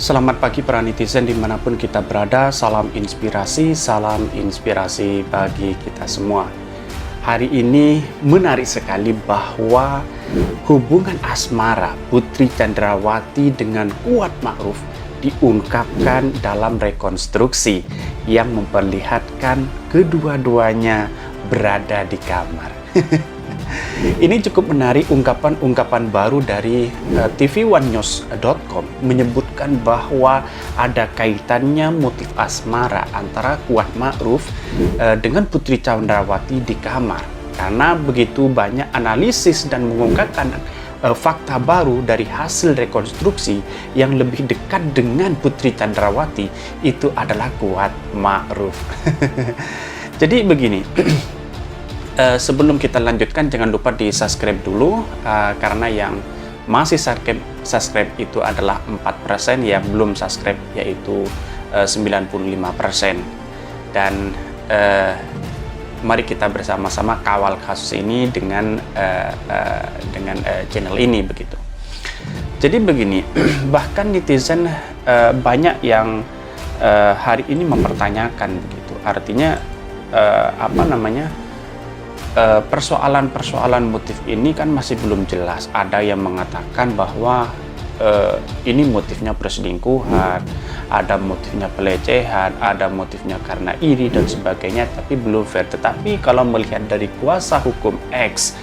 Selamat pagi para netizen dimanapun kita berada, salam inspirasi bagi kita semua. Hari ini menarik sekali bahwa hubungan asmara Putri Chandrawati dengan Kuat Ma'ruf diungkapkan dalam rekonstruksi yang memperlihatkan kedua-duanya berada di kamar. Ini cukup menarik, ungkapan baru dari tv1news.com menyebutkan bahwa ada kaitannya motif asmara antara Kuat Ma'ruf dengan Putri Chandrawati di kamar. Karena begitu banyak analisis dan mengungkapkan fakta baru dari hasil rekonstruksi yang lebih dekat dengan Putri Chandrawati itu adalah Kuat Ma'ruf. Jadi begini. Sebelum kita lanjutkan, jangan lupa di subscribe dulu, karena yang masih subscribe itu adalah 4%, yang belum subscribe yaitu 95%. Dan mari kita bersama-sama kawal kasus ini dengan channel ini begitu. Jadi begini, bahkan netizen banyak yang hari ini mempertanyakan begitu. Artinya persoalan motif ini kan masih belum jelas. Ada yang mengatakan bahwa ini motifnya perselingkuhan, ada motifnya pelecehan, ada motifnya karena iri dan sebagainya, tapi belum fair. Tetapi kalau melihat dari kuasa hukum X,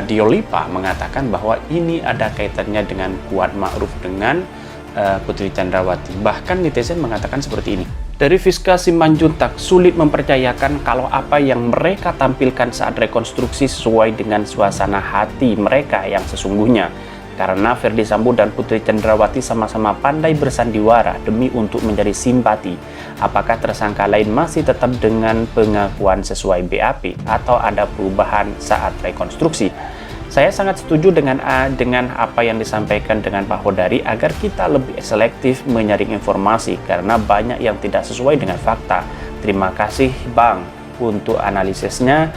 Diolipa mengatakan bahwa ini ada kaitannya dengan Kuat Ma'ruf dengan Putri Chandrawati. Bahkan netizen mengatakan seperti ini. Dari Fiska Simanjuntak, sulit mempercayakan kalau apa yang mereka tampilkan saat rekonstruksi sesuai dengan suasana hati mereka yang sesungguhnya. Karena Ferdy Sambo dan Putri Chandrawati sama-sama pandai bersandiwara demi untuk mencari simpati. Apakah tersangka lain masih tetap dengan pengakuan sesuai BAP atau ada perubahan saat rekonstruksi? Saya sangat setuju dengan apa yang disampaikan dengan Pak Hodari agar kita lebih selektif menyaring informasi karena banyak yang tidak sesuai dengan fakta. Terima kasih Bang untuk analisisnya.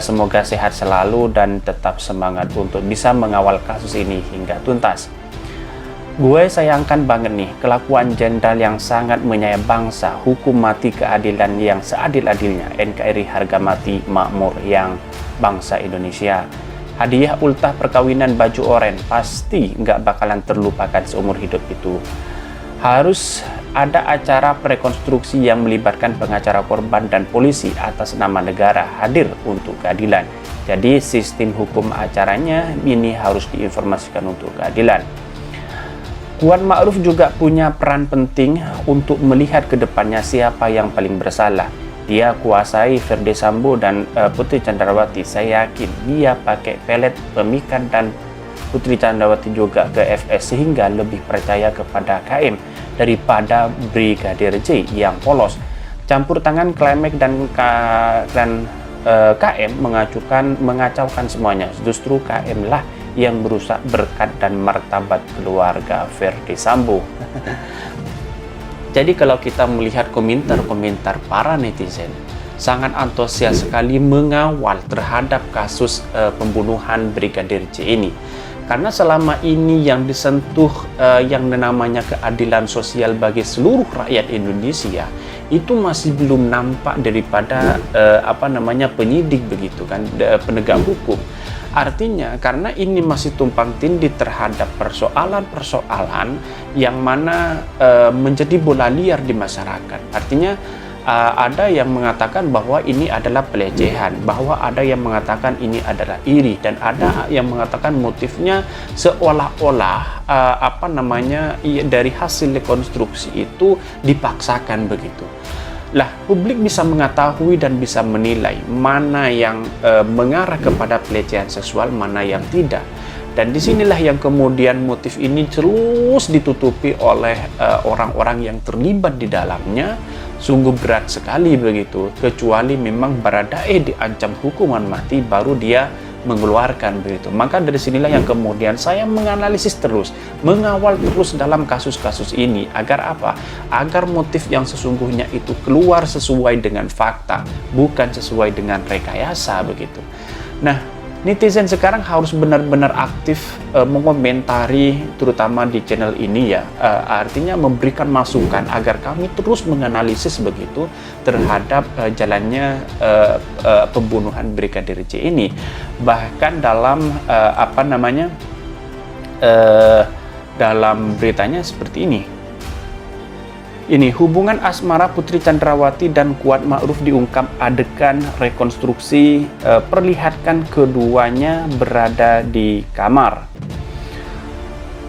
Semoga sehat selalu dan tetap semangat untuk bisa mengawal kasus ini hingga tuntas. Gue sayangkan banget nih kelakuan jenderal yang sangat menyayang bangsa, hukum mati keadilan yang seadil-adilnya, NKRI harga mati makmur yang bangsa Indonesia. Hadiah ultah perkawinan baju oren pasti nggak bakalan terlupakan seumur hidup itu. Harus ada acara rekonstruksi yang melibatkan pengacara korban dan polisi atas nama negara hadir untuk keadilan. Jadi sistem hukum acaranya ini harus diinformasikan untuk keadilan. Kuat Ma'ruf juga punya peran penting untuk melihat ke depannya siapa yang paling bersalah. Dia kuasai Ferdy Sambo dan Putri Chandrawati. Saya yakin dia pakai pelet pemikat dan Putri Chandrawati juga ke FS sehingga lebih percaya kepada KM daripada Brigadir J yang polos. Campur tangan Klimek dan KM mengacaukan semuanya. Justru KM lah yang berusaha berkat dan martabat keluarga Ferdy Sambo. Jadi kalau kita melihat komentar-komentar para netizen, sangat antusias sekali mengawal terhadap kasus pembunuhan Brigadir J ini. Karena selama ini yang disentuh yang namanya keadilan sosial bagi seluruh rakyat Indonesia itu masih belum nampak daripada penyidik begitu kan, penegak hukum. Artinya karena ini masih tumpang tindih terhadap persoalan-persoalan yang mana menjadi bola liar di masyarakat. Artinya ada yang mengatakan bahwa ini adalah pelecehan, bahwa ada yang mengatakan ini adalah iri, dan ada yang mengatakan motifnya seolah-olah dari hasil rekonstruksi itu dipaksakan begitu. Lah, publik bisa mengetahui dan bisa menilai mana yang mengarah kepada pelecehan seksual, mana yang tidak. Dan disinilah yang kemudian motif ini terus ditutupi oleh orang-orang yang terlibat di dalamnya. Sungguh berat sekali begitu, kecuali memang Baradae diancam hukuman mati baru dia mengeluarkan begitu. Maka dari sinilah yang kemudian saya menganalisis terus, mengawal terus dalam kasus-kasus ini agar apa? Agar motif yang sesungguhnya itu keluar sesuai dengan fakta, bukan sesuai dengan rekayasa begitu. Nah, netizen sekarang harus benar-benar aktif mengomentari, terutama di channel ini ya, artinya memberikan masukan agar kami terus menganalisis begitu terhadap jalannya pembunuhan Brigadir J ini. Bahkan dalam dalam beritanya seperti ini. Ini hubungan asmara Putri Chandrawati dan Kuat Ma'ruf diungkap adegan rekonstruksi, perlihatkan keduanya berada di kamar.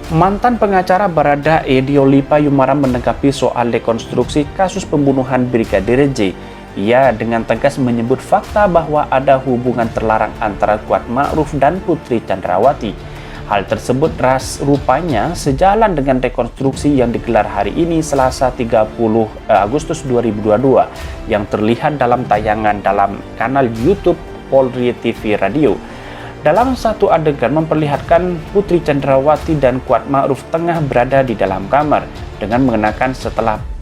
Mantan pengacara Baradae Diolipa Yumaram menanggapi soal rekonstruksi kasus pembunuhan Brigadir J. Ia dengan tegas menyebut fakta bahwa ada hubungan terlarang antara Kuat Ma'ruf dan Putri Chandrawati. Hal tersebut rupanya sejalan dengan rekonstruksi yang digelar hari ini Selasa 30 Agustus 2022 yang terlihat dalam tayangan dalam kanal YouTube Polri TV Radio. Dalam satu adegan memperlihatkan Putri Chandrawati dan Kuat Ma'ruf tengah berada di dalam kamar dengan mengenakan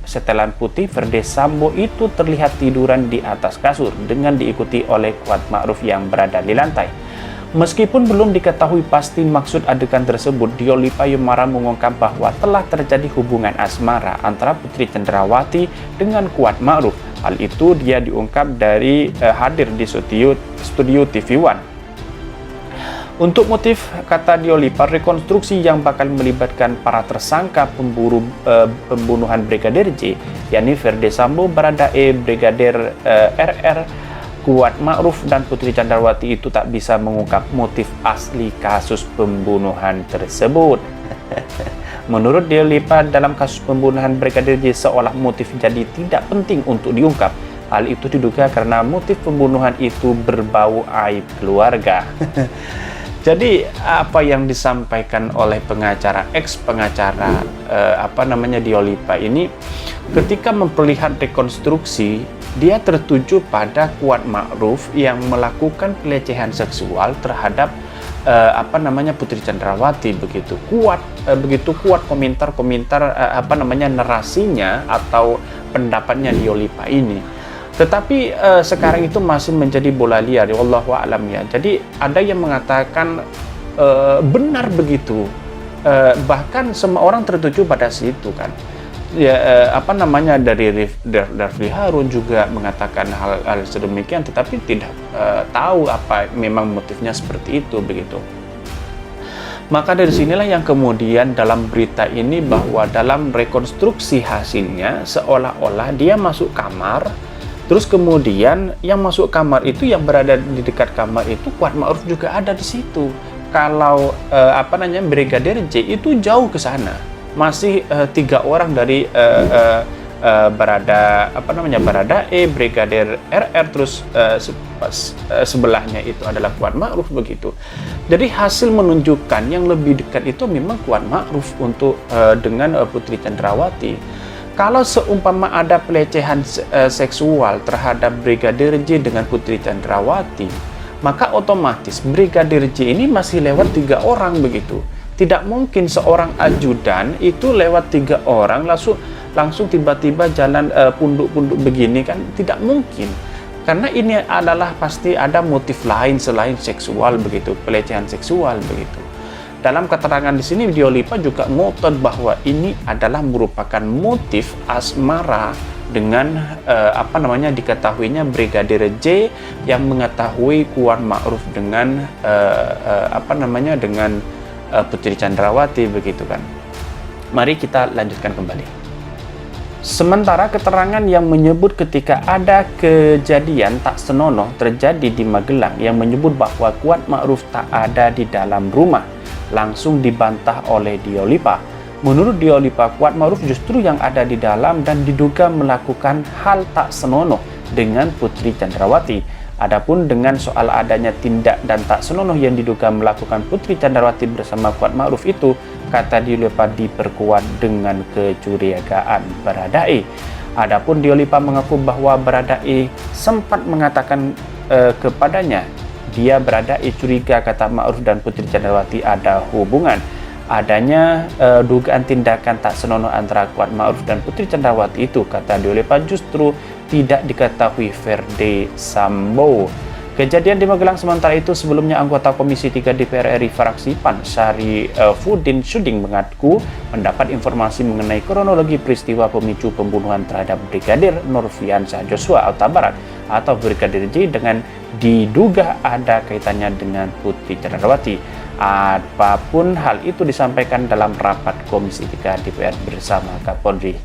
setelan putih. Verdes Sambo itu terlihat tiduran di atas kasur dengan diikuti oleh Kuat Ma'ruf yang berada di lantai. Meskipun belum diketahui pasti maksud adegan tersebut, Diolipa Yumaram mengungkap bahwa telah terjadi hubungan asmara antara Putri Chandrawati dengan Kuat Ma'ruf. Hal itu dia diungkap dari hadir di studio TV One. Untuk motif, kata Diolipa, rekonstruksi yang bakal melibatkan para tersangka pembunuhan Brigadir J, yakni Verdes Sambo, Baradae, Brigadir RR, Kuat Ma'ruf dan Putri Chandrawati itu tak bisa mengungkap motif asli kasus pembunuhan tersebut. Menurut Diolipa, dalam kasus pembunuhan Brigadir J seolah motif jadi tidak penting untuk diungkap. Hal itu diduga karena motif pembunuhan itu berbau aib keluarga. Jadi apa yang disampaikan oleh ex-pengacara Diolipa ini, ketika memperlihat rekonstruksi, dia tertuju pada Kuat Ma'ruf yang melakukan pelecehan seksual terhadap Putri Chandrawati. Begitu kuat komentar narasinya atau pendapatnya Diolipa ini. Tetapi sekarang itu masih menjadi bola liar, wallahu a'lam ya. Jadi ada yang mengatakan benar begitu, bahkan semua orang tertuju pada situ kan. Ya, dari Refli Harun juga mengatakan hal sedemikian, tetapi tidak tahu apa memang motifnya seperti itu begitu. Maka dari sinilah yang kemudian dalam berita ini bahwa dalam rekonstruksi hasilnya seolah-olah dia masuk kamar, terus kemudian yang masuk kamar itu, yang berada di dekat kamar itu Kuat Ma'ruf juga ada di situ. Kalau Brigadir J itu jauh ke sana. Masih 3 orang dari Baradae, Brigadir RR, terus sebelahnya itu adalah Kuat Ma'ruf begitu. Jadi hasil menunjukkan yang lebih dekat itu memang Kuat Ma'ruf untuk dengan Putri Chandrawati. Kalau seumpama ada pelecehan seksual terhadap Brigadir J dengan Putri Chandrawati, maka otomatis Brigadir J ini masih lewat 3 orang begitu. Tidak mungkin seorang ajudan itu lewat 3 orang langsung tiba-tiba jalan punduk-punduk begini kan, tidak mungkin. Karena ini adalah pasti ada motif lain selain seksual begitu, pelecehan seksual begitu. Dalam keterangan di sini Diolipa juga ngotot bahwa ini adalah merupakan motif asmara dengan diketahuinya Brigadir J yang mengetahui Kuat Ma'ruf dengan dengan Putri Chandrawati begitu kan. Mari kita lanjutkan kembali. Sementara keterangan yang menyebut ketika ada kejadian tak senonoh terjadi di Magelang yang menyebut bahwa Kuat Ma'ruf tak ada di dalam rumah langsung dibantah oleh Diolipa. Menurut Diolipa, Kuat Ma'ruf justru yang ada di dalam dan diduga melakukan hal tak senonoh dengan Putri Chandrawati. Adapun dengan soal adanya tindak dan tak senonoh yang diduga melakukan Putri Chandrawati bersama Kuat Ma'ruf itu, kata Diolipa, diperkuat dengan kecurigaan Baradae. Adapun Diolipa mengaku bahwa Baradae sempat mengatakan kepadanya, dia Baradae curiga kata Ma'ruf dan Putri Chandrawati ada hubungan. Adanya dugaan tindakan tak senonoh antara Kuat Ma'ruf dan Putri Chandrawati itu, kata Diolipa, justru tidak diketahui Verdes Sambo. Kejadian di Magelang sementara itu sebelumnya anggota Komisi 3 DPR RI fraksi PAN Syari Fudin Suding mengaku mendapat informasi mengenai kronologi peristiwa pemicu pembunuhan terhadap Brigadir Nurfiansyah Joshua Huta Barat atau Brigadir J dengan diduga ada kaitannya dengan Putri Chandrawati. Apapun hal itu disampaikan dalam rapat Komisi 3 DPR bersama Kapolri.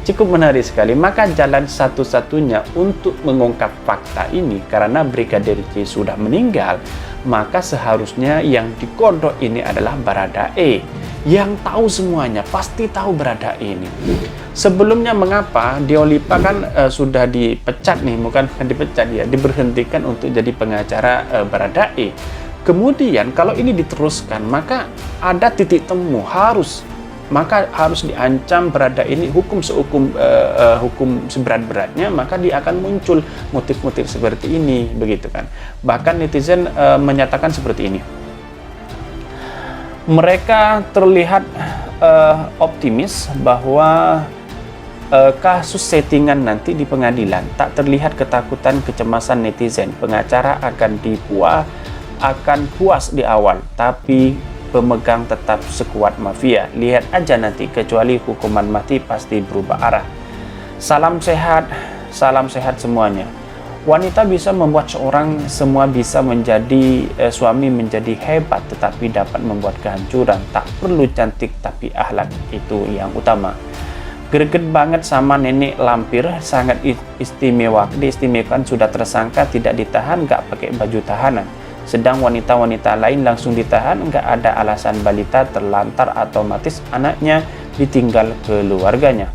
Cukup menarik sekali. Maka jalan satu-satunya untuk mengungkap fakta ini karena Brigadir J sudah meninggal, maka seharusnya yang dikodok ini adalah Baradae yang tahu semuanya, pasti tahu Baradae ini. Sebelumnya mengapa Diolipa kan sudah dipecat nih, bukan dipecat ya, diberhentikan untuk jadi pengacara Baradae. Kemudian kalau ini diteruskan maka ada titik temu, harus diancam Baradae ini hukum seberat-beratnya, maka dia akan muncul motif-motif seperti ini, begitu kan. Bahkan netizen menyatakan seperti ini. Mereka terlihat optimis bahwa kasus settingan nanti di pengadilan, tak terlihat ketakutan kecemasan netizen. Pengacara akan puas di awal, tapi pemegang tetap sekuat mafia. Lihat aja nanti, kecuali hukuman mati pasti berubah arah. Salam sehat semuanya. Wanita bisa membuat semua bisa menjadi suami menjadi hebat, tetapi dapat membuat kehancuran. Tak perlu cantik, tapi akhlak itu yang utama. Greget banget sama nenek lampir, sangat istimewa. Diistimewakan sudah tersangka, tidak ditahan, gak pakai baju tahanan. Sedang wanita-wanita lain langsung ditahan, nggak ada alasan balita terlantar otomatis anaknya ditinggal keluarganya.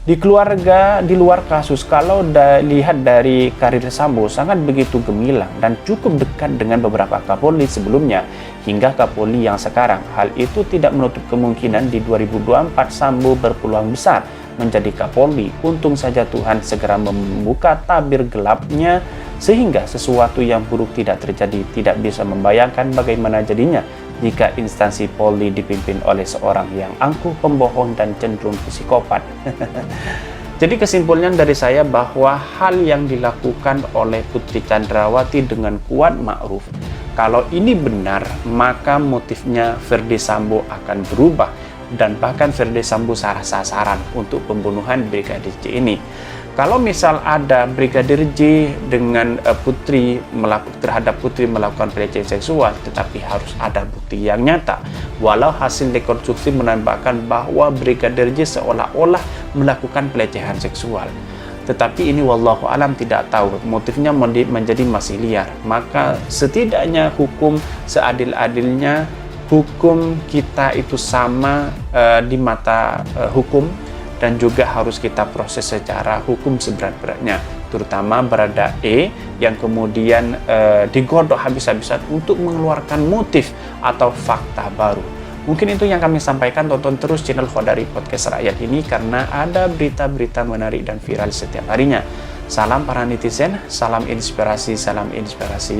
Di luar kasus, kalau lihat dari karir Sambo sangat begitu gemilang dan cukup dekat dengan beberapa Kapolri sebelumnya hingga Kapolri yang sekarang. Hal itu tidak menutup kemungkinan di 2024 Sambo berpeluang besar menjadi Kapolri. Untung saja Tuhan segera membuka tabir gelapnya sehingga sesuatu yang buruk tidak terjadi. Tidak bisa membayangkan bagaimana jadinya jika instansi Polri dipimpin oleh seorang yang angkuh, pembohong, dan cenderung psikopat. Jadi kesimpulan dari saya bahwa hal yang dilakukan oleh Putri Chandrawati dengan Kuat Ma'ruf, kalau ini benar, maka motifnya Verdi Sambo akan berubah, dan bahkan Verdi Sambo sasaran untuk pembunuhan Brigadir J ini. Kalau misal ada Brigadir J dengan terhadap Putri melakukan pelecehan seksual, tetapi harus ada bukti yang nyata. Walau hasil rekonstruksi menambahkan bahwa Brigadir J seolah-olah melakukan pelecehan seksual, tetapi ini wallahu alam tidak tahu, motifnya menjadi masih liar. Maka setidaknya hukum seadil-adilnya, hukum kita itu sama di mata hukum, dan juga harus kita proses secara hukum seberat-beratnya, terutama Baradae yang kemudian digodok habis-habisan untuk mengeluarkan motif atau fakta baru. Mungkin itu yang kami sampaikan. Tonton terus channel Khodari Podcast Rakyat ini karena ada berita-berita menarik dan viral setiap harinya. Salam para netizen, salam inspirasi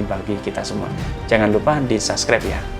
bagi kita semua. Jangan lupa di subscribe ya.